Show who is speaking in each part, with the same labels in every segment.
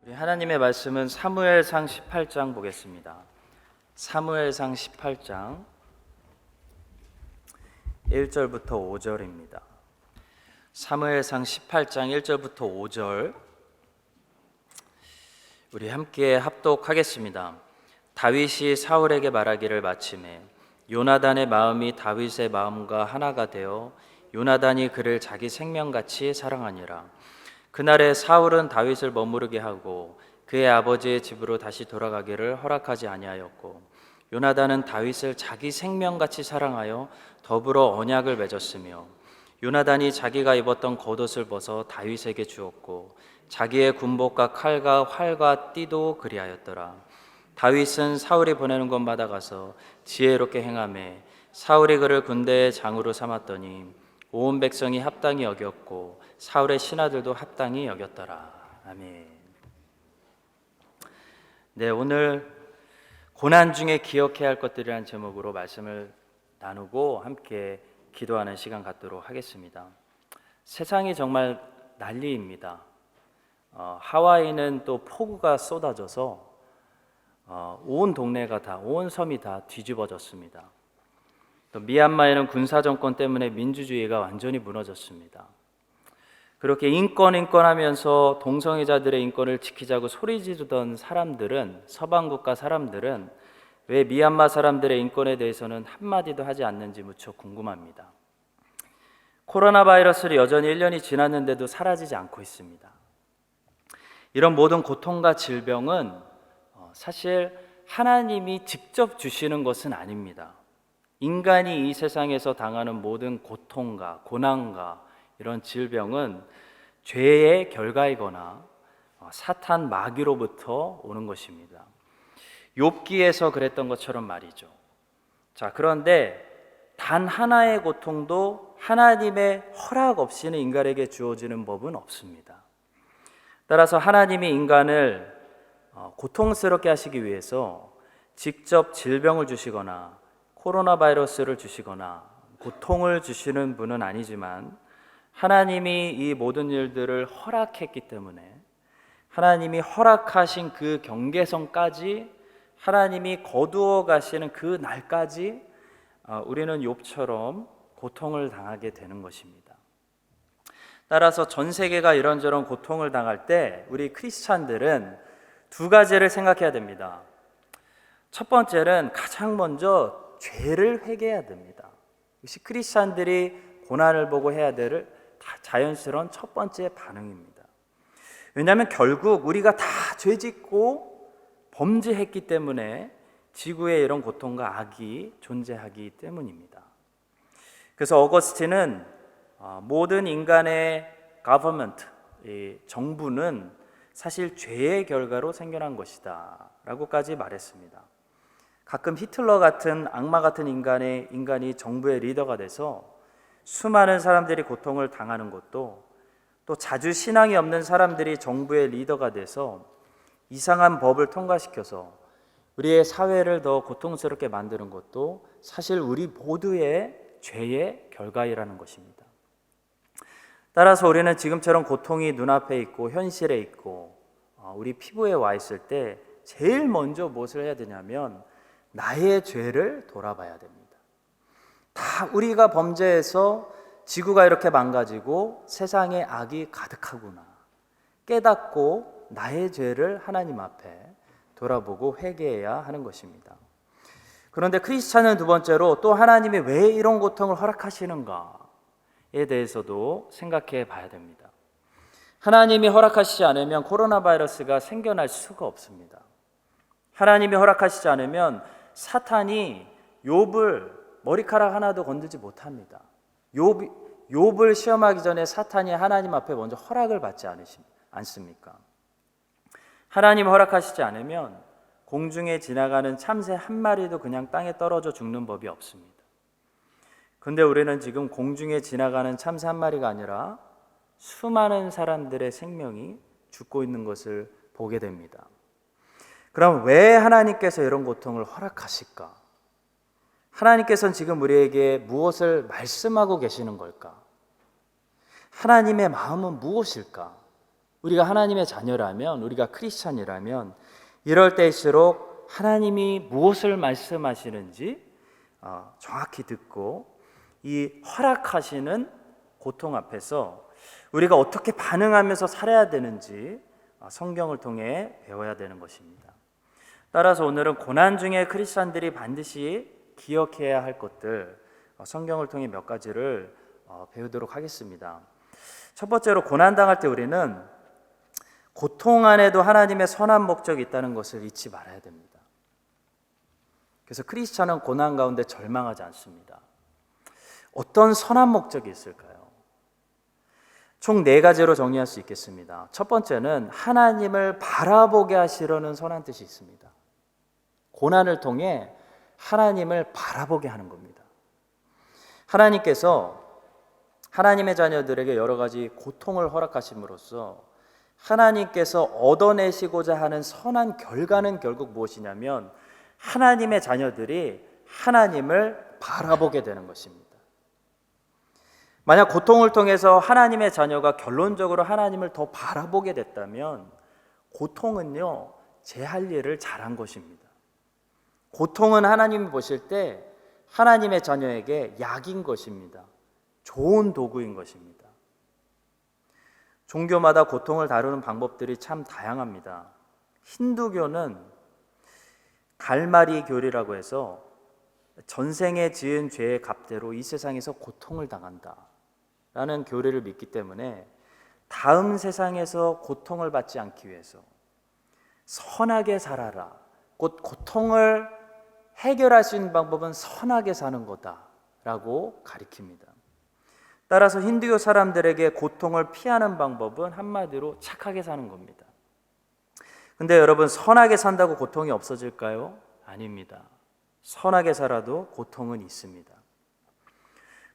Speaker 1: 우리 하나님의 말씀은 사무엘상 18장 보겠습니다. 사무엘상 18장 1절부터 5절입니다. 사무엘상 18장 1절부터 5절 우리 함께 합독하겠습니다. 다윗이 사울에게 말하기를 마침에 요나단의 마음이 다윗의 마음과 하나가 되어 요나단이 그를 자기 생명같이 사랑하니라. 그날에 사울은 다윗을 머무르게 하고 그의 아버지의 집으로 다시 돌아가기를 허락하지 아니하였고, 요나단은 다윗을 자기 생명같이 사랑하여 더불어 언약을 맺었으며, 요나단이 자기가 입었던 겉옷을 벗어 다윗에게 주었고 자기의 군복과 칼과 활과 띠도 그리하였더라. 다윗은 사울이 보내는 곳마다 가서 지혜롭게 행하매 사울이 그를 군대의 장으로 삼았더니 온 백성이 합당히 여겼고 사울의 신하들도 합당히 여겼더라. 아멘. 네, 오늘 고난 중에 기억해야 할 것들이라는 제목으로 말씀을 나누고 함께 기도하는 시간 갖도록 하겠습니다. 세상이 정말 난리입니다. 하와이는 또 폭우가 쏟아져서 온 동네가 다, 온 섬이 다 뒤집어졌습니다. 또 미얀마에는 군사정권 때문에 민주주의가 완전히 무너졌습니다. 그렇게 인권 하면서 동성애자들의 인권을 지키자고 소리 지르던 사람들은, 서방 국가 사람들은 왜 미얀마 사람들의 인권에 대해서는 한마디도 하지 않는지 무척 궁금합니다. 코로나 바이러스를 여전히 1년이 지났는데도 사라지지 않고 있습니다. 이런 모든 고통과 질병은 사실 하나님이 직접 주시는 것은 아닙니다. 인간이 이 세상에서 당하는 모든 고통과 고난과 이런 질병은 죄의 결과이거나 사탄 마귀로부터 오는 것입니다. 욥기에서 그랬던 것처럼 말이죠. 자, 그런데 단 하나의 고통도 하나님의 허락 없이는 인간에게 주어지는 법은 없습니다. 따라서 하나님이 인간을 고통스럽게 하시기 위해서 직접 질병을 주시거나 코로나 바이러스를 주시거나 고통을 주시는 분은 아니지만, 하나님이 이 모든 일들을 허락했기 때문에 하나님이 허락하신 그 경계선까지, 하나님이 거두어 가시는 그 날까지 우리는 욥처럼 고통을 당하게 되는 것입니다. 따라서 전 세계가 이런저런 고통을 당할 때 우리 크리스찬들은 두 가지를 생각해야 됩니다. 첫 번째는 가장 먼저 죄를 회개해야 됩니다. 이것이 크리스찬들이 고난을 보고 해야 될 자연스러운 첫 번째 반응입니다. 왜냐하면 결국 우리가 다 죄짓고 범죄했기 때문에 지구에 이런 고통과 악이 존재하기 때문입니다. 그래서 어거스틴은 모든 인간의 government, 정부는 사실 죄의 결과로 생겨난 것이다 라고까지 말했습니다. 가끔 히틀러 같은 악마 같은 인간이 정부의 리더가 돼서 수많은 사람들이 고통을 당하는 것도, 또 자주 신앙이 없는 사람들이 정부의 리더가 돼서 이상한 법을 통과시켜서 우리의 사회를 더 고통스럽게 만드는 것도 사실 우리 모두의 죄의 결과이라는 것입니다. 따라서 우리는 지금처럼 고통이 눈앞에 있고 현실에 있고 우리 피부에 와 있을 때 제일 먼저 무엇을 해야 되냐면 나의 죄를 돌아봐야 됩니다. 다 우리가 범죄해서 지구가 이렇게 망가지고 세상에 악이 가득하구나 깨닫고 나의 죄를 하나님 앞에 돌아보고 회개해야 하는 것입니다. 그런데 크리스찬은 두 번째로 또 하나님이 왜 이런 고통을 허락하시는가에 대해서도 생각해 봐야 됩니다. 하나님이 허락하시지 않으면 코로나 바이러스가 생겨날 수가 없습니다. 하나님이 허락하시지 않으면 사탄이 욥을 머리카락 하나도 건들지 못합니다. 욥을 시험하기 전에 사탄이 하나님 앞에 먼저 허락을 받지 않습니까? 하나님 허락하시지 않으면 공중에 지나가는 참새 한 마리도 그냥 땅에 떨어져 죽는 법이 없습니다. 그런데 우리는 지금 공중에 지나가는 참새 한 마리가 아니라 수많은 사람들의 생명이 죽고 있는 것을 보게 됩니다. 그럼 왜 하나님께서 이런 고통을 허락하실까? 하나님께서는 지금 우리에게 무엇을 말씀하고 계시는 걸까? 하나님의 마음은 무엇일까? 우리가 하나님의 자녀라면, 우리가 크리스찬이라면 이럴 때일수록 하나님이 무엇을 말씀하시는지 정확히 듣고 이 허락하시는 고통 앞에서 우리가 어떻게 반응하면서 살아야 되는지 성경을 통해 배워야 되는 것입니다. 따라서 오늘은 고난 중에 크리스찬들이 반드시 기억해야 할 것들, 성경을 통해 몇 가지를 배우도록 하겠습니다. 첫 번째로, 고난당할 때 우리는 고통 안에도 하나님의 선한 목적이 있다는 것을 잊지 말아야 됩니다. 그래서 크리스찬은 고난 가운데 절망하지 않습니다. 어떤 선한 목적이 있을까요? 총 4가지로 정리할 수 있겠습니다. 첫 번째는 하나님을 바라보게 하시려는 선한 뜻이 있습니다. 고난을 통해 하나님을 바라보게 하는 겁니다. 하나님께서 하나님의 자녀들에게 여러 가지 고통을 허락하심으로써 하나님께서 얻어내시고자 하는 선한 결과는 결국 무엇이냐면 하나님의 자녀들이 하나님을 바라보게 되는 것입니다. 만약 고통을 통해서 하나님의 자녀가 결론적으로 하나님을 더 바라보게 됐다면 고통은요, 제 할 일을 잘한 것입니다. 고통은 하나님이 보실 때 하나님의 자녀에게 약인 것입니다. 좋은 도구인 것입니다. 종교마다 고통을 다루는 방법들이 참 다양합니다. 힌두교는 갈마리 교리라고 해서 전생에 지은 죄의 값대로 이 세상에서 고통을 당한다 라는 교리를 믿기 때문에 다음 세상에서 고통을 받지 않기 위해서 선하게 살아라, 곧 고통을 해결할 수 있는 방법은 선하게 사는 거다라고 가리킵니다. 따라서 힌두교 사람들에게 고통을 피하는 방법은 한마디로 착하게 사는 겁니다. 근데 여러분, 선하게 산다고 고통이 없어질까요? 아닙니다. 선하게 살아도 고통은 있습니다.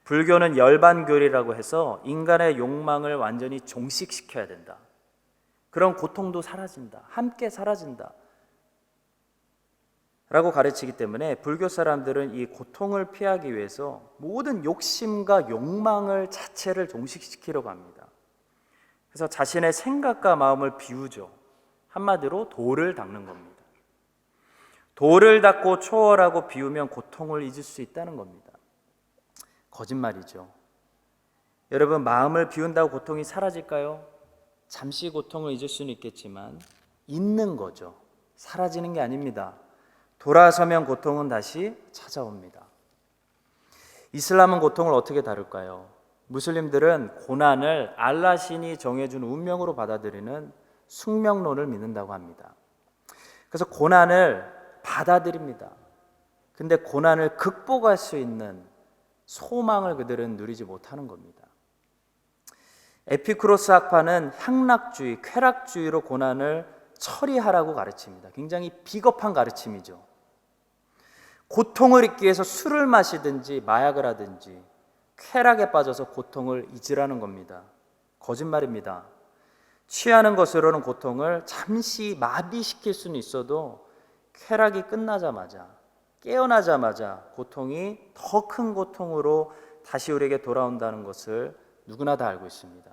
Speaker 1: 불교는 열반교리라고 해서 인간의 욕망을 완전히 종식시켜야 된다. 그런 고통도 사라진다. 함께 사라진다. 라고 가르치기 때문에 불교 사람들은 이 고통을 피하기 위해서 모든 욕심과 욕망을 자체를 종식시키려고 합니다. 그래서 자신의 생각과 마음을 비우죠. 한마디로 돌을 닦는 겁니다. 돌을 닦고 초월하고 비우면 고통을 잊을 수 있다는 겁니다. 거짓말이죠. 여러분, 마음을 비운다고 고통이 사라질까요? 잠시 고통을 잊을 수는 있겠지만 있는 거죠. 사라지는 게 아닙니다. 돌아서면 고통은 다시 찾아옵니다. 이슬람은 고통을 어떻게 다룰까요? 무슬림들은 고난을 알라 신이 정해준 운명으로 받아들이는 숙명론을 믿는다고 합니다. 그래서 고난을 받아들입니다. 근데 고난을 극복할 수 있는 소망을 그들은 누리지 못하는 겁니다. 에피쿠로스 학파는 향락주의, 쾌락주의로 고난을 처리하라고 가르칩니다. 굉장히 비겁한 가르침이죠. 고통을 잊기 위해서 술을 마시든지 마약을 하든지 쾌락에 빠져서 고통을 잊으라는 겁니다. 거짓말입니다. 취하는 것으로는 고통을 잠시 마비시킬 수는 있어도 쾌락이 끝나자마자, 깨어나자마자 고통이 더 큰 고통으로 다시 우리에게 돌아온다는 것을 누구나 다 알고 있습니다.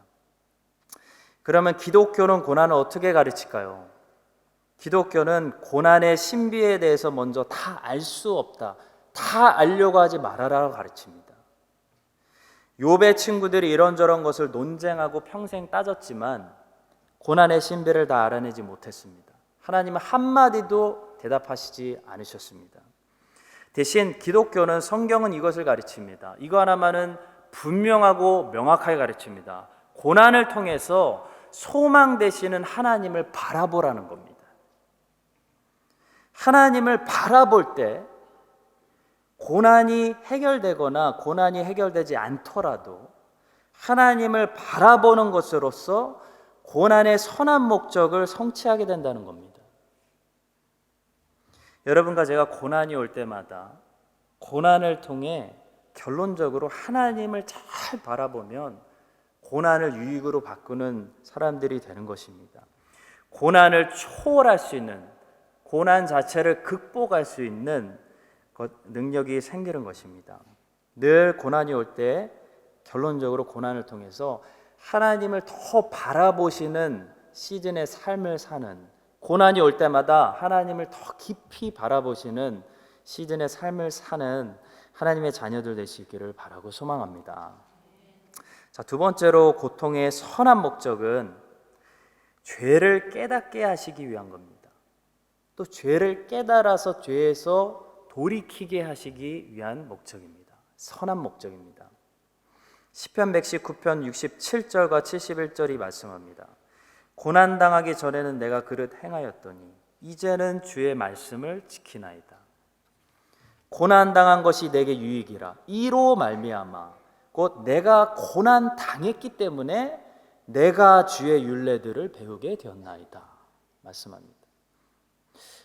Speaker 1: 그러면 기독교는 고난을 어떻게 가르칠까요? 기독교는 고난의 신비에 대해서 먼저 다 알 수 없다, 다 알려고 하지 말아라고 가르칩니다. 욥의 친구들이 이런저런 것을 논쟁하고 평생 따졌지만 고난의 신비를 다 알아내지 못했습니다. 하나님은 한마디도 대답하시지 않으셨습니다. 대신 기독교는, 성경은 이것을 가르칩니다. 이거 하나만은 분명하고 명확하게 가르칩니다. 고난을 통해서 소망 되시는 하나님을 바라보라는 겁니다. 하나님을 바라볼 때 고난이 해결되거나 고난이 해결되지 않더라도 하나님을 바라보는 것으로서 고난의 선한 목적을 성취하게 된다는 겁니다. 여러분과 제가 고난이 올 때마다 고난을 통해 결론적으로 하나님을 잘 바라보면 고난을 유익으로 바꾸는 사람들이 되는 것입니다. 고난을 초월할 수 있는, 고난 자체를 극복할 수 있는 능력이 생기는 것입니다. 늘 고난이 올 때 결론적으로 고난을 통해서 하나님을 더 바라보시는 시즌의 삶을 사는, 고난이 올 때마다 하나님을 더 깊이 바라보시는 시즌의 삶을 사는 하나님의 자녀들 되시기를 바라고 소망합니다. 자, 두 번째로 고통의 선한 목적은 죄를 깨닫게 하시기 위한 겁니다. 또 죄를 깨달아서 죄에서 돌이키게 하시기 위한 목적입니다. 선한 목적입니다. 시편 119편 67절과 71절이 말씀합니다. 고난당하기 전에는 내가 그릇 행하였더니 이제는 주의 말씀을 지키나이다. 고난당한 것이 내게 유익이라. 이로 말미암아 곧 내가 고난당했기 때문에 내가 주의 율례들을 배우게 되었나이다 말씀합니다.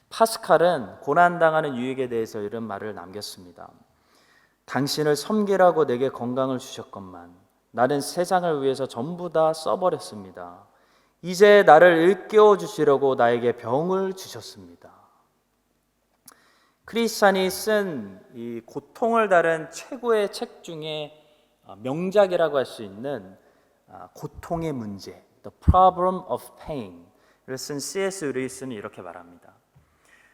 Speaker 1: 파스칼은 고난당하는 유익에 대해서 이런 말을 남겼습니다. 당신을 섬기라고 내게 건강을 주셨건만 나는 세상을 위해서 전부 다 써버렸습니다. 이제 나를 일깨워 주시려고 나에게 병을 주셨습니다. 크리스찬이 쓴 이 고통을 다룬 최고의 책 중에 명작이라고 할 수 있는 고통의 문제, The Problem of Pain을 쓴 C.S. 루이스는 이렇게 말합니다.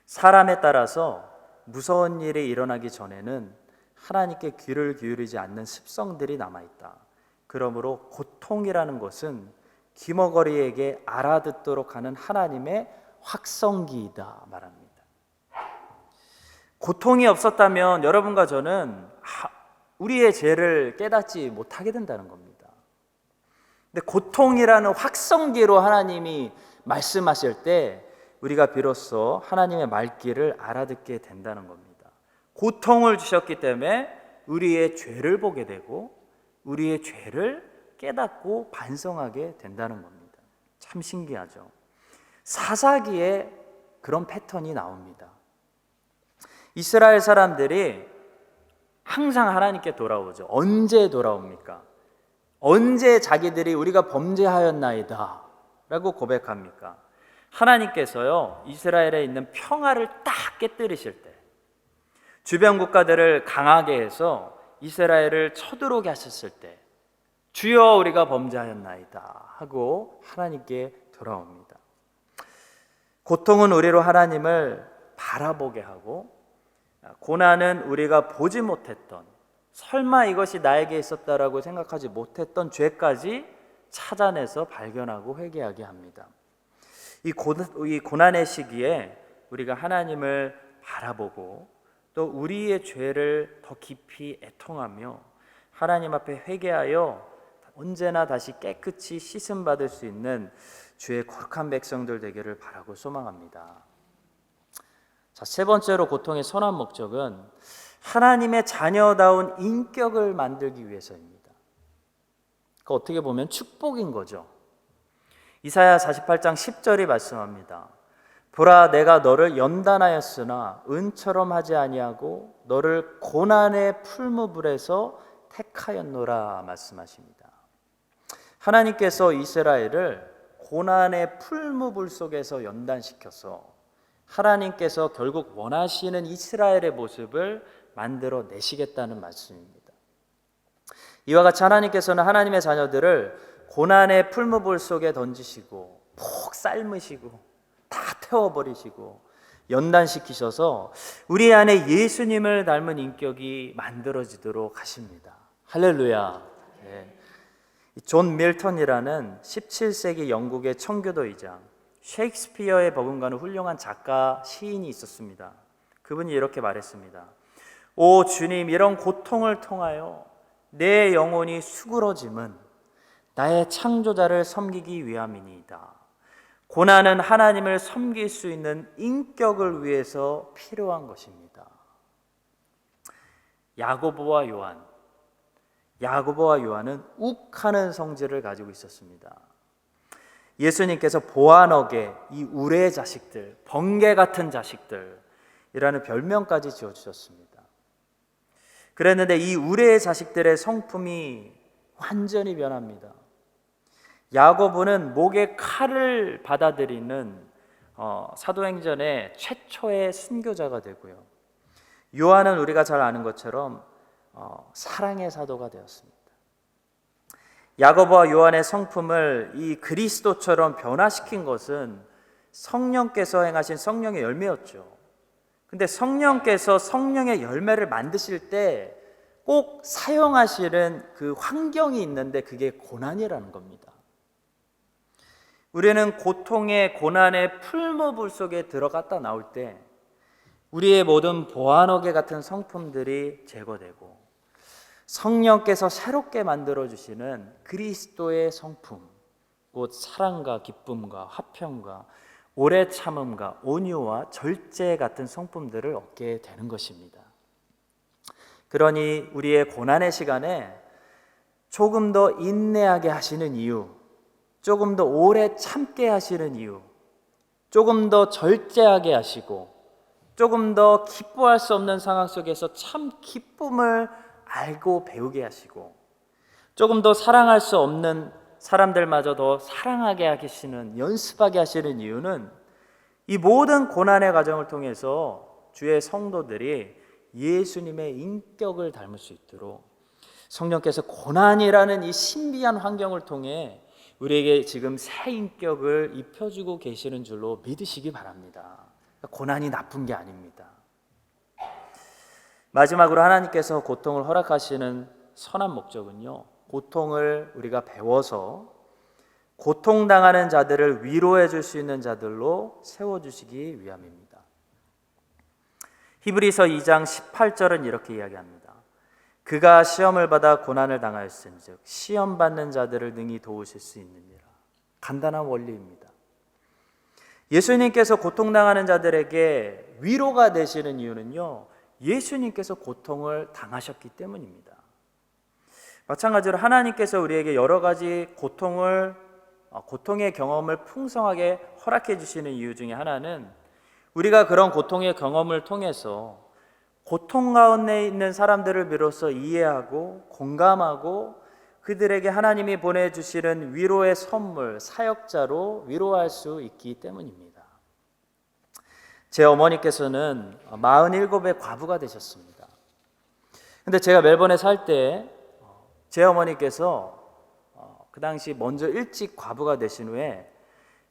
Speaker 1: 사람에 따라서 무서운 일이 일어나기 전에는 하나님께 귀를 기울이지 않는 습성들이 남아있다. 그러므로 고통이라는 것은 귀머거리에게 알아듣도록 하는 하나님의 확성기이다 말합니다. 고통이 없었다면 여러분과 저는 우리의 죄를 깨닫지 못하게 된다는 겁니다. 근데 고통이라는 확성기로 하나님이 말씀하실 때 우리가 비로소 하나님의 말귀를 알아듣게 된다는 겁니다. 고통을 주셨기 때문에 우리의 죄를 보게 되고 우리의 죄를 깨닫고 반성하게 된다는 겁니다. 참 신기하죠. 사사기에 그런 패턴이 나옵니다. 이스라엘 사람들이 항상 하나님께 돌아오죠. 언제 돌아옵니까? 언제 자기들이 우리가 범죄하였나이다 라고 고백합니까? 하나님께서요, 이스라엘에 있는 평화를 딱 깨뜨리실 때, 주변 국가들을 강하게 해서 이스라엘을 쳐들어오게 하셨을 때, 주여 우리가 범죄하였나이다 하고 하나님께 돌아옵니다. 고통은 우리로 하나님을 바라보게 하고, 고난은 우리가 보지 못했던, 설마 이것이 나에게 있었다라고 생각하지 못했던 죄까지 찾아내서 발견하고 회개하게 합니다. 이 고난의 시기에 우리가 하나님을 바라보고 또 우리의 죄를 더 깊이 애통하며 하나님 앞에 회개하여 언제나 다시 깨끗이 씻음 받을 수 있는 주의 거룩한 백성들 되기를 바라고 소망합니다. 자, 세 번째로 고통의 선한 목적은 하나님의 자녀다운 인격을 만들기 위해서입니다. 그 어떻게 보면 축복인 거죠. 이사야 48장 10절이 말씀합니다. 보라, 내가 너를 연단하였으나 은처럼 하지 아니하고 너를 고난의 풀무불에서 택하였노라 말씀하십니다. 하나님께서 이스라엘을 고난의 풀무불 속에서 연단시켜서 하나님께서 결국 원하시는 이스라엘의 모습을 만들어 내시겠다는 말씀입니다. 이와 같이 하나님께서는 하나님의 자녀들을 고난의 풀무불 속에 던지시고 푹 삶으시고 다 태워버리시고 연단시키셔서 우리 안에 예수님을 닮은 인격이 만들어지도록 하십니다. 할렐루야. 네. 존 밀턴이라는 17세기 영국의 청교도이자 셰익스피어에 버금가는 훌륭한 작가, 시인이 있었습니다. 그분이 이렇게 말했습니다. 오 주님, 이런 고통을 통하여 내 영혼이 수그러짐은 나의 창조자를 섬기기 위함이니이다. 고난은 하나님을 섬길 수 있는 인격을 위해서 필요한 것입니다. 야고보와 요한은 욱하는 성질을 가지고 있었습니다. 예수님께서 보아너게 이 우레 자식들, 번개 같은 자식들이라는 별명까지 지어주셨습니다. 그랬는데 이 우레의 자식들의 성품이 완전히 변합니다. 야고보는 목에 칼을 받아들이는 사도행전의 최초의 순교자가 되고요. 요한은 우리가 잘 아는 것처럼 사랑의 사도가 되었습니다. 야고보와 요한의 성품을 이 그리스도처럼 변화시킨 것은 성령께서 행하신 성령의 열매였죠. 근데 성령께서 성령의 열매를 만드실 때 꼭 사용하시는 그 환경이 있는데 그게 고난이라는 겁니다. 우리는 고통의 고난의 풀무불 속에 들어갔다 나올 때 우리의 모든 보안어개 같은 성품들이 제거되고 성령께서 새롭게 만들어주시는 그리스도의 성품, 곧 사랑과 기쁨과 화평과 오래 참음과 온유와 절제 같은 성품들을 얻게 되는 것입니다. 그러니 우리의 고난의 시간에 조금 더 인내하게 하시는 이유, 조금 더 오래 참게 하시는 이유, 조금 더 절제하게 하시고 조금 더 기뻐할 수 없는 상황 속에서 참 기쁨을 알고 배우게 하시고 조금 더 사랑할 수 없는 사람들마저 더 사랑하게 하시는, 연습하게 하시는 이유는 이 모든 고난의 과정을 통해서 주의 성도들이 예수님의 인격을 닮을 수 있도록 성령께서 고난이라는 이 신비한 환경을 통해 우리에게 지금 새 인격을 입혀주고 계시는 줄로 믿으시기 바랍니다. 고난이 나쁜 게 아닙니다. 마지막으로 하나님께서 고통을 허락하시는 선한 목적은요, 고통을 우리가 배워서 고통당하는 자들을 위로해 줄 수 있는 자들로 세워주시기 위함입니다. 히브리서 2장 18절은 이렇게 이야기합니다. 그가 시험을 받아 고난을 당하였은즉 시험 받는 자들을 능히 도우실 수 있느니라. 간단한 원리입니다. 예수님께서 고통당하는 자들에게 위로가 되시는 이유는요, 예수님께서 고통을 당하셨기 때문입니다. 마찬가지로 하나님께서 우리에게 여러 가지 고통의 경험을 풍성하게 허락해 주시는 이유 중에 하나는 우리가 그런 고통의 경험을 통해서 고통 가운데 있는 사람들을 비로소 이해하고 공감하고 그들에게 하나님이 보내주시는 위로의 선물, 사역자로 위로할 수 있기 때문입니다. 제 어머니께서는 47의 과부가 되셨습니다. 근데 제가 멜번에 살 때 제 어머니께서 그 당시 먼저 일찍 과부가 되신 후에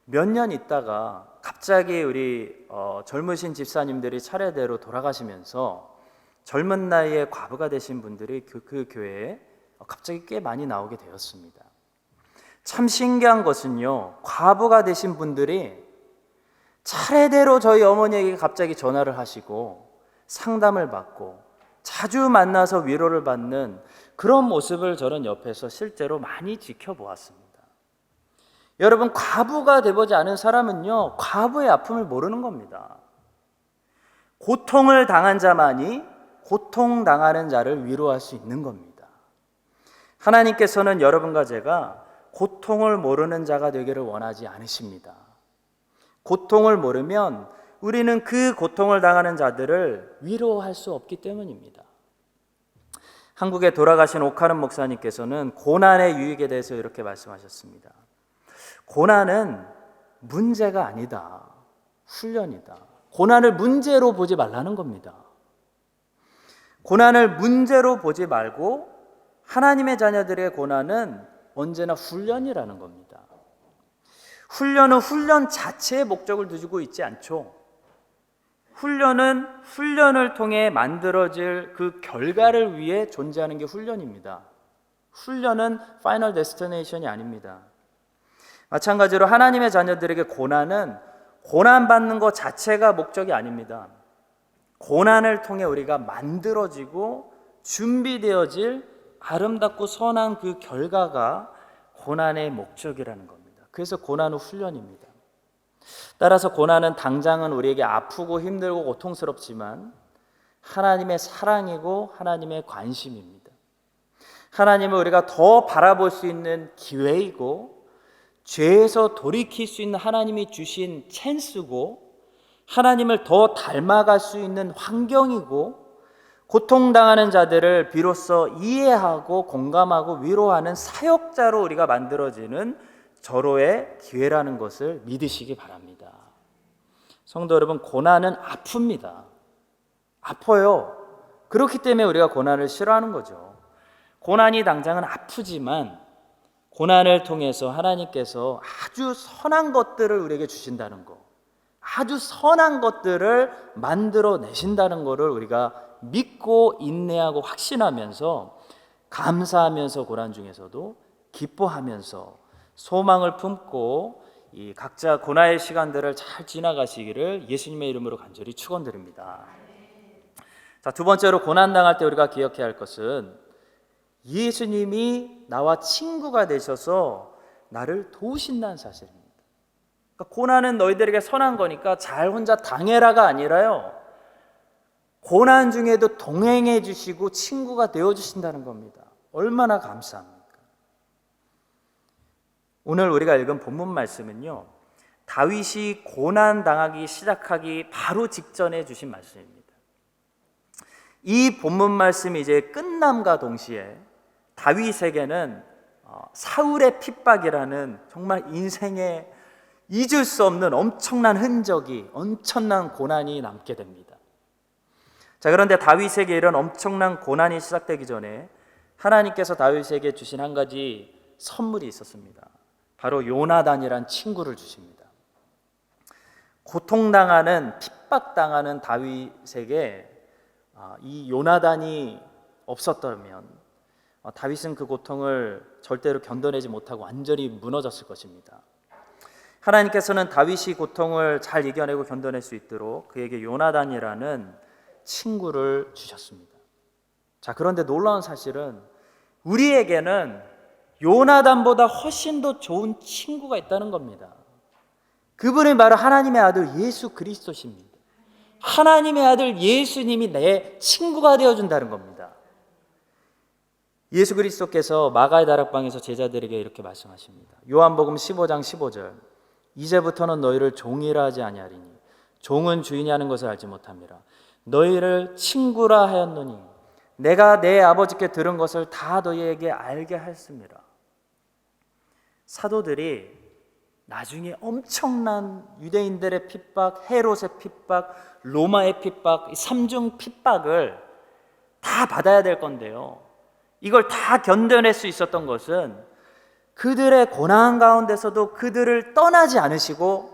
Speaker 1: 몇 년 있다가 갑자기 우리 젊으신 집사님들이 차례대로 돌아가시면서 젊은 나이에 과부가 되신 분들이 그 교회에 갑자기 꽤 많이 나오게 되었습니다. 참 신기한 것은요, 과부가 되신 분들이 차례대로 저희 어머니에게 갑자기 전화를 하시고 상담을 받고 자주 만나서 위로를 받는 그런 모습을 저는 옆에서 실제로 많이 지켜보았습니다. 여러분, 과부가 되보지 않은 사람은요, 과부의 아픔을 모르는 겁니다. 고통을 당한 자만이 고통당하는 자를 위로할 수 있는 겁니다. 하나님께서는 여러분과 제가 고통을 모르는 자가 되기를 원하지 않으십니다. 고통을 모르면 우리는 그 고통을 당하는 자들을 위로할 수 없기 때문입니다. 한국에 돌아가신 오카른 목사님께서는 고난의 유익에 대해서 이렇게 말씀하셨습니다. 고난은 문제가 아니다. 훈련이다. 고난을 문제로 보지 말라는 겁니다. 고난을 문제로 보지 말고 하나님의 자녀들의 고난은 언제나 훈련이라는 겁니다. 훈련은 훈련 자체의 목적을 두고 있지 않죠. 훈련은 훈련을 통해 만들어질 그 결과를 위해 존재하는 게 훈련입니다. 훈련은 파이널 데스티네이션이 아닙니다. 마찬가지로 하나님의 자녀들에게 고난은 고난받는 것 자체가 목적이 아닙니다. 고난을 통해 우리가 만들어지고 준비되어질 아름답고 선한 그 결과가 고난의 목적이라는 겁니다. 그래서 고난은 훈련입니다. 따라서 고난은 당장은 우리에게 아프고 힘들고 고통스럽지만 하나님의 사랑이고 하나님의 관심입니다. 하나님을 우리가 더 바라볼 수 있는 기회이고 죄에서 돌이킬 수 있는 하나님이 주신 찬스고 하나님을 더 닮아갈 수 있는 환경이고 고통당하는 자들을 비로소 이해하고 공감하고 위로하는 사역자로 우리가 만들어지는 절호의 기회라는 것을 믿으시기 바랍니다. 성도 여러분, 고난은 아픕니다. 아파요. 그렇기 때문에 우리가 고난을 싫어하는 거죠. 고난이 당장은 아프지만 고난을 통해서 하나님께서 아주 선한 것들을 우리에게 주신다는 거, 아주 선한 것들을 만들어 내신다는 것을 우리가 믿고 인내하고 확신하면서, 감사하면서 고난 중에서도 기뻐하면서 소망을 품고 이 각자 고난의 시간들을 잘 지나가시기를 예수님의 이름으로 간절히 축원드립니다. 자, 두 번째로 고난 당할 때 우리가 기억해야 할 것은 예수님이 나와 친구가 되셔서 나를 도우신다는 사실입니다. 그러니까 고난은 너희들에게 선한 거니까 잘 혼자 당해라가 아니라요, 고난 중에도 동행해 주시고 친구가 되어 주신다는 겁니다. 얼마나 감사합니까? 오늘 우리가 읽은 본문 말씀은요, 다윗이 고난 당하기 시작하기 바로 직전에 주신 말씀입니다. 이 본문 말씀이 이제 끝남과 동시에 다윗에게는 사울의 핍박이라는 정말 인생에 잊을 수 없는 엄청난 흔적이, 엄청난 고난이 남게 됩니다. 자, 그런데 다윗에게 이런 엄청난 고난이 시작되기 전에 하나님께서 다윗에게 주신 한 가지 선물이 있었습니다. 바로 요나단이란 친구를 주십니다. 고통당하는, 핍박당하는 다윗에게 이 요나단이 없었다면 다윗은 그 고통을 절대로 견뎌내지 못하고 완전히 무너졌을 것입니다. 하나님께서는 다윗이 고통을 잘 이겨내고 견뎌낼 수 있도록 그에게 요나단이라는 친구를 주셨습니다. 자, 그런데 놀라운 사실은 우리에게는 요나단보다 훨씬 더 좋은 친구가 있다는 겁니다. 그분이 바로 하나님의 아들 예수 그리스도십니다. 하나님의 아들 예수님이 내 친구가 되어준다는 겁니다. 예수 그리스도께서 마가의 다락방에서 제자들에게 이렇게 말씀하십니다. 요한복음 15장 15절, 이제부터는 너희를 종이라 하지 아니하리니 종은 주인이 하는 것을 알지 못함이라. 너희를 친구라 하였노니 내가 내 아버지께 들은 것을 다 너희에게 알게 하였습니다. 사도들이 나중에 엄청난 유대인들의 핍박, 헤롯의 핍박, 로마의 핍박, 삼중 핍박을 다 받아야 될 건데요, 이걸 다 견뎌낼 수 있었던 것은 그들의 고난 가운데서도 그들을 떠나지 않으시고,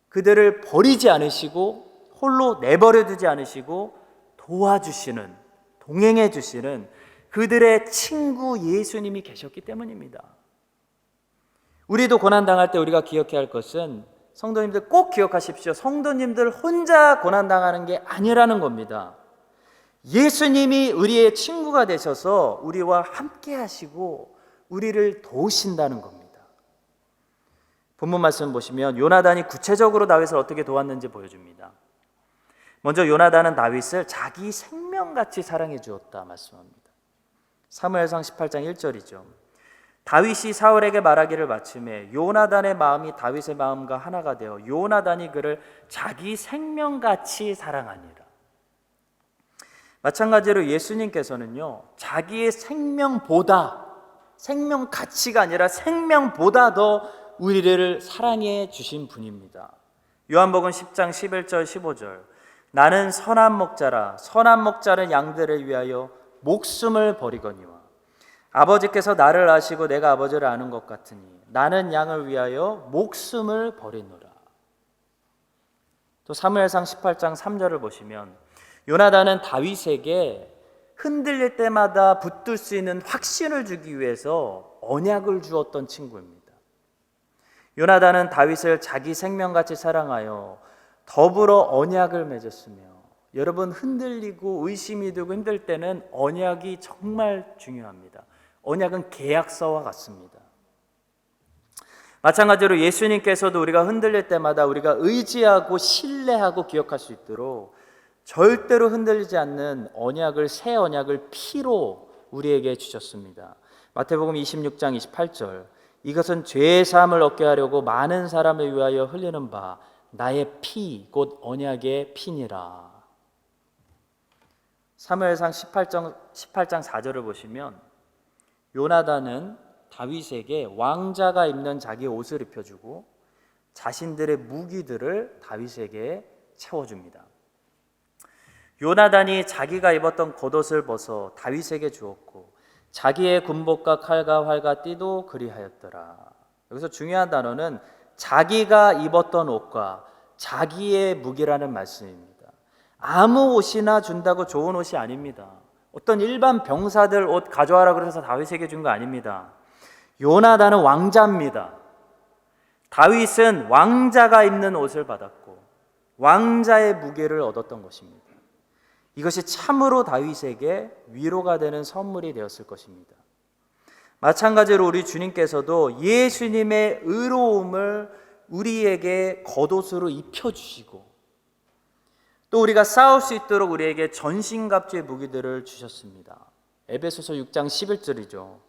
Speaker 1: 그들을 버리지 않으시고, 홀로 내버려 두지 않으시고 도와주시는, 동행해 주시는 그들의 친구 예수님이 계셨기 때문입니다. 우리도 고난당할 때 우리가 기억해야 할 것은, 성도님들 꼭 기억하십시오. 성도님들 혼자 고난당하는 게 아니라는 겁니다. 예수님이 우리의 친구가 되셔서 우리와 함께 하시고 우리를 도우신다는 겁니다. 본문 말씀 보시면 요나단이 구체적으로 다윗을 어떻게 도왔는지 보여줍니다. 먼저 요나단은 다윗을 자기 생명같이 사랑해 주었다 말씀합니다. 사무엘상 18장 1절이죠. 다윗이 사울에게 말하기를 마침에 요나단의 마음이 다윗의 마음과 하나가 되어 요나단이 그를 자기 생명같이 사랑하니라. 마찬가지로 예수님께서는요, 자기의 생명보다, 생명 가치가 아니라 생명보다 더 우리를 사랑해 주신 분입니다. 요한복음 10장 11절 15절, 나는 선한 목자라, 선한 목자는 양들을 위하여 목숨을 버리거니와 아버지께서 나를 아시고 내가 아버지를 아는 것 같으니 나는 양을 위하여 목숨을 버리노라. 또 사무엘상 18장 3절을 보시면 요나단은 다윗에게 흔들릴 때마다 붙들 수 있는 확신을 주기 위해서 언약을 주었던 친구입니다. 요나단은 다윗을 자기 생명같이 사랑하여 더불어 언약을 맺었으며, 여러분 흔들리고 의심이 들고 힘들 때는 언약이 정말 중요합니다. 언약은 계약서와 같습니다. 마찬가지로 예수님께서도 우리가 흔들릴 때마다 우리가 의지하고 신뢰하고 기억할 수 있도록 절대로 흔들리지 않는 언약을, 새 언약을 피로 우리에게 주셨습니다. 마태복음 26장 28절, 이것은 죄의 사함을 얻게 하려고 많은 사람을 위하여 흘리는 바 나의 피 곧 언약의 피니라. 사무엘상 18장 4절을 보시면 요나단은 다윗에게 왕자가 입는 자기 옷을 입혀주고 자신들의 무기들을 다윗에게 채워줍니다. 요나단이 자기가 입었던 겉옷을 벗어 다윗에게 주었고 자기의 군복과 칼과 활과 띠도 그리하였더라. 여기서 중요한 단어는 자기가 입었던 옷과 자기의 무기라는 말씀입니다. 아무 옷이나 준다고 좋은 옷이 아닙니다. 어떤 일반 병사들 옷 가져와라 그래서 다윗에게 준 거 아닙니다. 요나단은 왕자입니다. 다윗은 왕자가 입는 옷을 받았고 왕자의 무게를 얻었던 것입니다. 이것이 참으로 다윗에게 위로가 되는 선물이 되었을 것입니다. 마찬가지로 우리 주님께서도 예수님의 의로움을 우리에게 겉옷으로 입혀주시고 또 우리가 싸울 수 있도록 우리에게 전신갑주의 무기들을 주셨습니다. 에베소서 6장 11절이죠.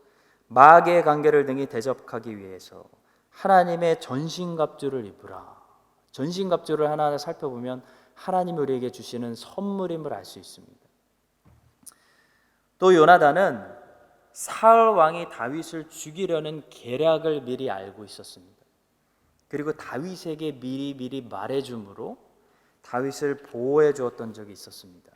Speaker 1: 마귀의 관계를 등이 대적하기 위해서 하나님의 전신갑주를 입으라. 전신갑주를 하나하나 살펴보면 하나님이 우리에게 주시는 선물임을 알 수 있습니다. 또 요나단은 사울 왕이 다윗을 죽이려는 계략을 미리 알고 있었습니다. 그리고 다윗에게 미리 말해줌으로 다윗을 보호해 주었던 적이 있었습니다.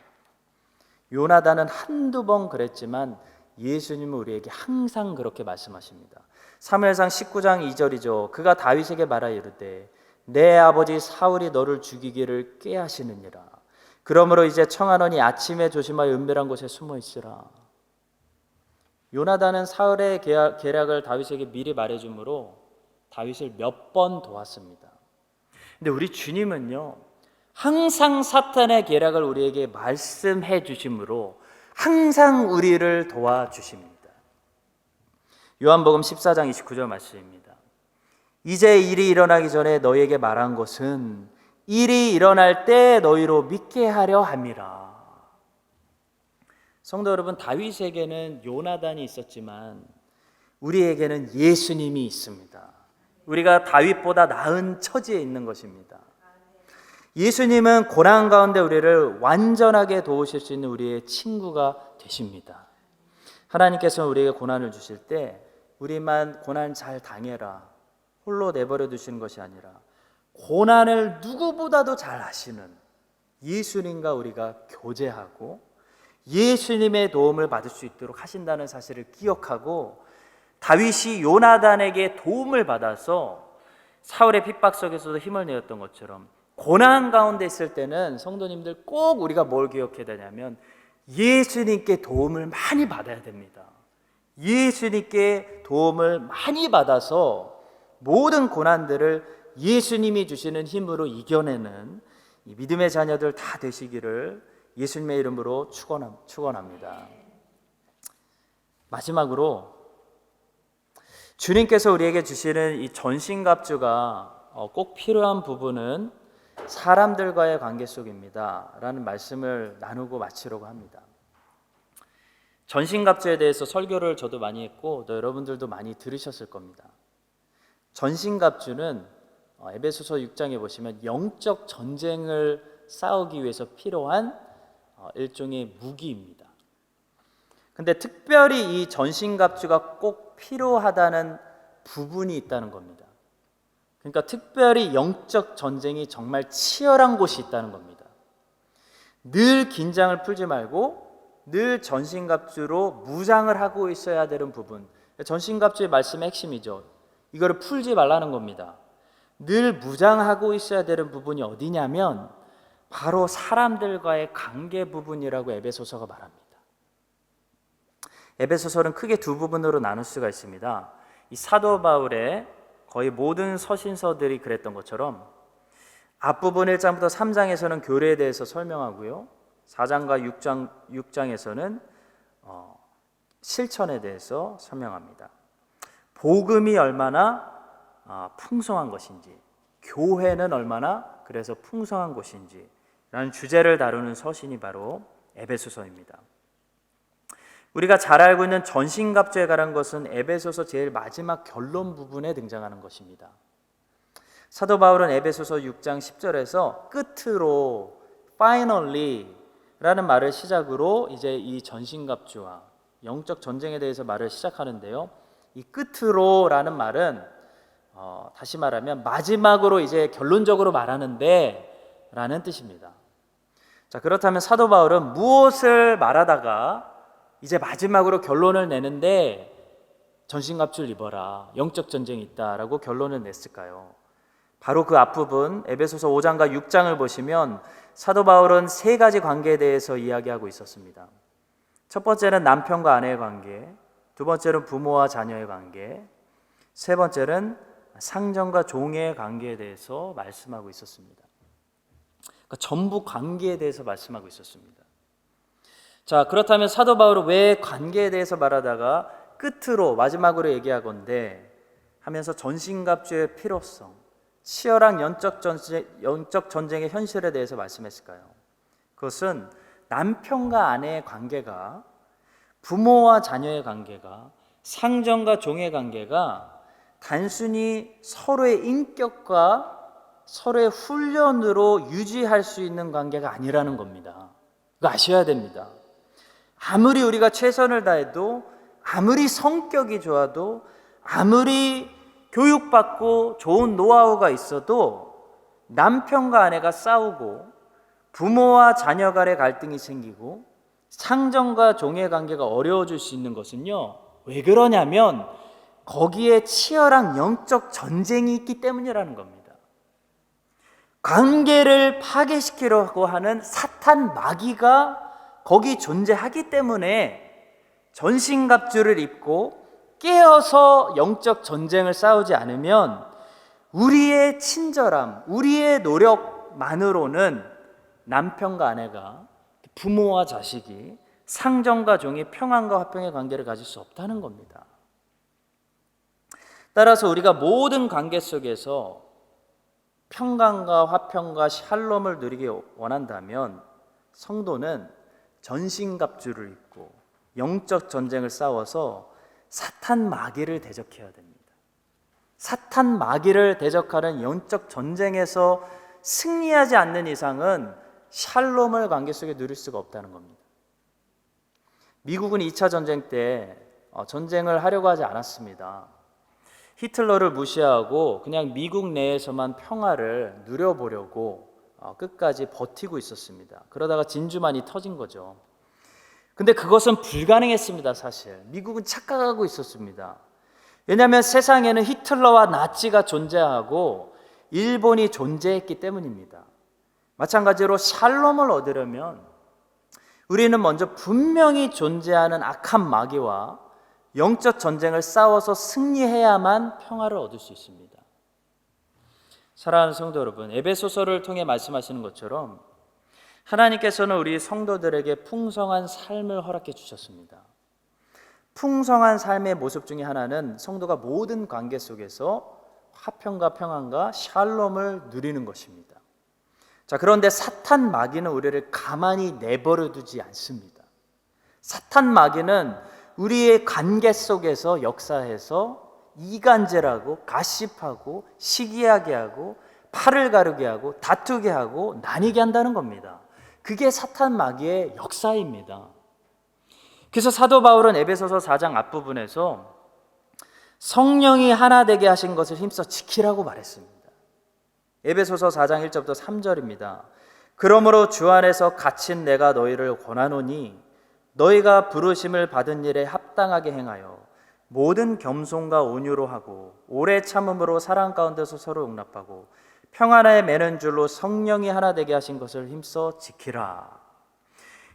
Speaker 1: 요나단은 한두 번 그랬지만 예수님은 우리에게 항상 그렇게 말씀하십니다. 사무엘상 19장 2절이죠. 그가 다윗에게 말하여 이르되 내 아버지 사울이 너를 죽이기를 꾀하시느니라. 그러므로 이제 청하노니 아침에 조심하여 은밀한 곳에 숨어 있으라. 요나단은 사울의 계략을 다윗에게 미리 말해주므로 다윗을 몇 번 도왔습니다. 근데 우리 주님은요, 항상 사탄의 계략을 우리에게 말씀해 주심으로 항상 우리를 도와주십니다. 요한복음 14장 29절 말씀입니다. 이제 일이 일어나기 전에 너희에게 말한 것은 일이 일어날 때 너희로 믿게 하려 함이라. 성도 여러분, 다윗에게는 요나단이 있었지만 우리에게는 예수님이 있습니다. 우리가 다윗보다 나은 처지에 있는 것입니다. 예수님은 고난 가운데 우리를 완전하게 도우실 수 있는 우리의 친구가 되십니다. 하나님께서는 우리에게 고난을 주실 때 우리만 고난 잘 당해라, 홀로 내버려 두시는 것이 아니라 고난을 누구보다도 잘 아시는 예수님과 우리가 교제하고 예수님의 도움을 받을 수 있도록 하신다는 사실을 기억하고 다윗이 요나단에게 도움을 받아서 사울의 핍박 속에서도 힘을 내었던 것처럼 고난 가운데 있을 때는 성도님들 꼭 우리가 뭘 기억해야 되냐면 예수님께 도움을 많이 받아야 됩니다. 예수님께 도움을 많이 받아서 모든 고난들을 예수님이 주시는 힘으로 이겨내는 이 믿음의 자녀들 다 되시기를 예수님의 이름으로 축원합니다. 마지막으로 주님께서 우리에게 주시는 이 전신갑주가 꼭 필요한 부분은 사람들과의 관계 속입니다 라는 말씀을 나누고 마치려고 합니다. 전신갑주에 대해서 설교를 저도 많이 했고 또 여러분들도 많이 들으셨을 겁니다. 전신갑주는 에베소서 6장에 보시면 영적 전쟁을 싸우기 위해서 필요한 일종의 무기입니다. 근데 특별히 이 전신갑주가 꼭 필요하다는 부분이 있다는 겁니다. 그러니까 특별히 영적 전쟁이 정말 치열한 곳이 있다는 겁니다. 늘 긴장을 풀지 말고 늘 전신갑주로 무장을 하고 있어야 되는 부분, 전신갑주의 말씀의 핵심이죠. 이거를 풀지 말라는 겁니다. 늘 무장하고 있어야 되는 부분이 어디냐면 바로 사람들과의 관계 부분이라고 에베소서가 말합니다. 에베소서는 크게 두 부분으로 나눌 수가 있습니다. 이 사도 바울의 거의 모든 서신서들이 그랬던 것처럼 앞부분 1장부터 3장에서는 교회에 대해서 설명하고요, 4장과 6장에서는 실천에 대해서 설명합니다. 복음이 얼마나 풍성한 것인지, 교회는 얼마나 그래서 풍성한 곳인지 라는 주제를 다루는 서신이 바로 에베소서입니다. 우리가 잘 알고 있는 전신갑주에 관한 것은 에베소서 제일 마지막 결론 부분에 등장하는 것입니다. 사도 바울은 에베소서 6장 10절에서 끝으로 finally 라는 말을 시작으로 이제 이 전신갑주와 영적 전쟁에 대해서 말을 시작하는데요, 이 끝으로 라는 말은 다시 말하면 마지막으로 이제 결론적으로 말하는데 라는 뜻입니다. 자, 그렇다면 사도 바울은 무엇을 말하다가 이제 마지막으로 결론을 내는데 전신갑주를 입어라, 영적 전쟁이 있다라고 결론을 냈을까요? 바로 그 앞부분 에베소서 5장과 6장을 보시면 사도 바울은 세 가지 관계에 대해서 이야기하고 있었습니다. 첫 번째는 남편과 아내의 관계, 두 번째는 부모와 자녀의 관계, 세 번째는 상전과 종의 관계에 대해서 말씀하고 있었습니다. 그러니까 전부 관계에 대해서 말씀하고 있었습니다. 자, 그렇다면 사도 바울은 왜 관계에 대해서 말하다가 끝으로 마지막으로 얘기하건대 하면서 전신갑주의 필요성, 치열한 영적 전쟁의 현실에 대해서 말씀했을까요? 그것은 남편과 아내의 관계가, 부모와 자녀의 관계가, 상전과 종의 관계가 단순히 서로의 인격과 서로의 훈련으로 유지할 수 있는 관계가 아니라는 겁니다. 이거 아셔야 됩니다. 아무리 우리가 최선을 다해도, 아무리 성격이 좋아도, 아무리 교육받고 좋은 노하우가 있어도 남편과 아내가 싸우고 부모와 자녀 간의 갈등이 생기고 상전과 종의 관계가 어려워질 수 있는 것은요, 왜 그러냐면 거기에 치열한 영적 전쟁이 있기 때문이라는 겁니다. 관계를 파괴시키려고 하는 사탄 마귀가 거기 존재하기 때문에 전신갑주를 입고 깨어서 영적 전쟁을 싸우지 않으면 우리의 친절함, 우리의 노력만으로는 남편과 아내가, 부모와 자식이, 상전과 종이 평안과 화평의 관계를 가질 수 없다는 겁니다. 따라서 우리가 모든 관계 속에서 평강과 화평과 샬롬을 누리기 원한다면 성도는 전신갑주를 입고 영적 전쟁을 싸워서 사탄 마귀를 대적해야 됩니다. 사탄 마귀를 대적하는 영적 전쟁에서 승리하지 않는 이상은 샬롬을 관계 속에 누릴 수가 없다는 겁니다. 미국은 2차 전쟁 때 전쟁을 하려고 하지 않았습니다. 히틀러를 무시하고 그냥 미국 내에서만 평화를 누려보려고 끝까지 버티고 있었습니다. 그러다가 진주만이 터진 거죠. 근데 그것은 불가능했습니다. 사실 미국은 착각하고 있었습니다. 왜냐하면 세상에는 히틀러와 나치가 존재하고 일본이 존재했기 때문입니다. 마찬가지로 샬롬을 얻으려면 우리는 먼저 분명히 존재하는 악한 마귀와 영적 전쟁을 싸워서 승리해야만 평화를 얻을 수 있습니다. 사랑하는 성도 여러분, 에베소서를 통해 말씀하시는 것처럼 하나님께서는 우리 성도들에게 풍성한 삶을 허락해 주셨습니다. 풍성한 삶의 모습 중에 하나는 성도가 모든 관계 속에서 화평과 평안과 샬롬을 누리는 것입니다. 자, 그런데 사탄 마귀는 우리를 가만히 내버려 두지 않습니다. 사탄 마귀는 우리의 관계 속에서 역사해서 이간질하고 가십하고 시기하게 하고 팔을 가르게 하고 다투게 하고 나뉘게 한다는 겁니다. 그게 사탄 마귀의 역사입니다. 그래서 사도 바울은 에베소서 4장 앞부분에서 성령이 하나 되게 하신 것을 힘써 지키라고 말했습니다. 에베소서 4장 1절부터 3절입니다. 그러므로 주 안에서 갇힌 내가 너희를 권하노니 너희가 부르심을 받은 일에 합당하게 행하여 모든 겸손과 온유로 하고 오래 참음으로 사랑 가운데서 서로 용납하고 평안에 매는 줄로 성령이 하나 되게 하신 것을 힘써 지키라.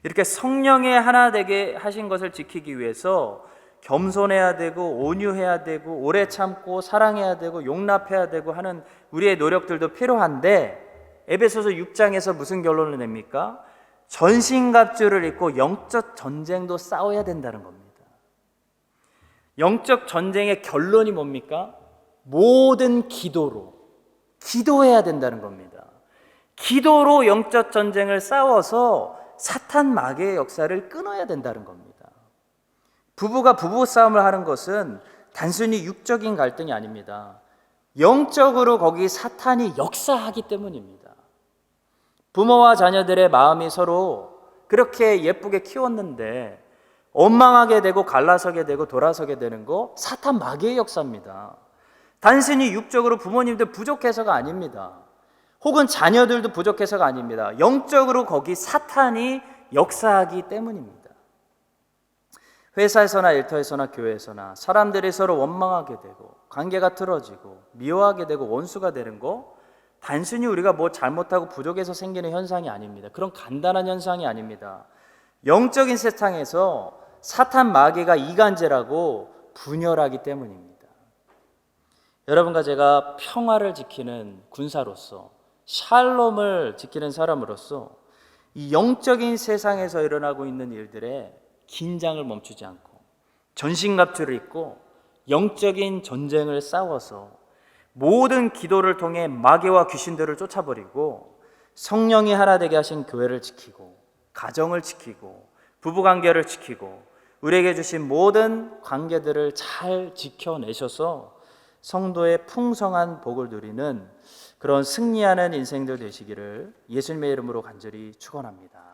Speaker 1: 이렇게 성령이 하나 되게 하신 것을 지키기 위해서 겸손해야 되고 온유해야 되고 오래 참고 사랑해야 되고 용납해야 되고 하는 우리의 노력들도 필요한데 에베소서 6장에서 무슨 결론을 냅니까? 전신갑주를 입고 영적 전쟁도 싸워야 된다는 겁니다. 영적 전쟁의 결론이 뭡니까? 모든 기도해야 된다는 겁니다. 기도로 영적 전쟁을 싸워서 사탄 마귀의 역사를 끊어야 된다는 겁니다. 부부가 부부싸움을 하는 것은 단순히 육적인 갈등이 아닙니다. 영적으로 거기 사탄이 역사하기 때문입니다. 부모와 자녀들의 마음이 서로 그렇게 예쁘게 키웠는데 원망하게 되고 갈라서게 되고 돌아서게 되는 거 사탄 마귀의 역사입니다. 단순히 육적으로 부모님들 부족해서가 아닙니다. 혹은 자녀들도 부족해서가 아닙니다. 영적으로 거기 사탄이 역사하기 때문입니다. 회사에서나 일터에서나 교회에서나 사람들이 서로 원망하게 되고 관계가 틀어지고 미워하게 되고 원수가 되는 거 단순히 우리가 뭐 잘못하고 부족해서 생기는 현상이 아닙니다. 그런 간단한 현상이 아닙니다. 영적인 세상에서 사탄 마귀가 이간질하고 분열하기 때문입니다. 여러분과 제가 평화를 지키는 군사로서, 샬롬을 지키는 사람으로서 이 영적인 세상에서 일어나고 있는 일들에 긴장을 멈추지 않고 전신갑주를 입고 영적인 전쟁을 싸워서 모든 기도를 통해 마귀와 귀신들을 쫓아버리고 성령이 하나 되게 하신 교회를 지키고 가정을 지키고 부부관계를 지키고 우리에게 주신 모든 관계들을 잘 지켜내셔서 성도의 풍성한 복을 누리는 그런 승리하는 인생들 되시기를 예수님의 이름으로 간절히 축원합니다.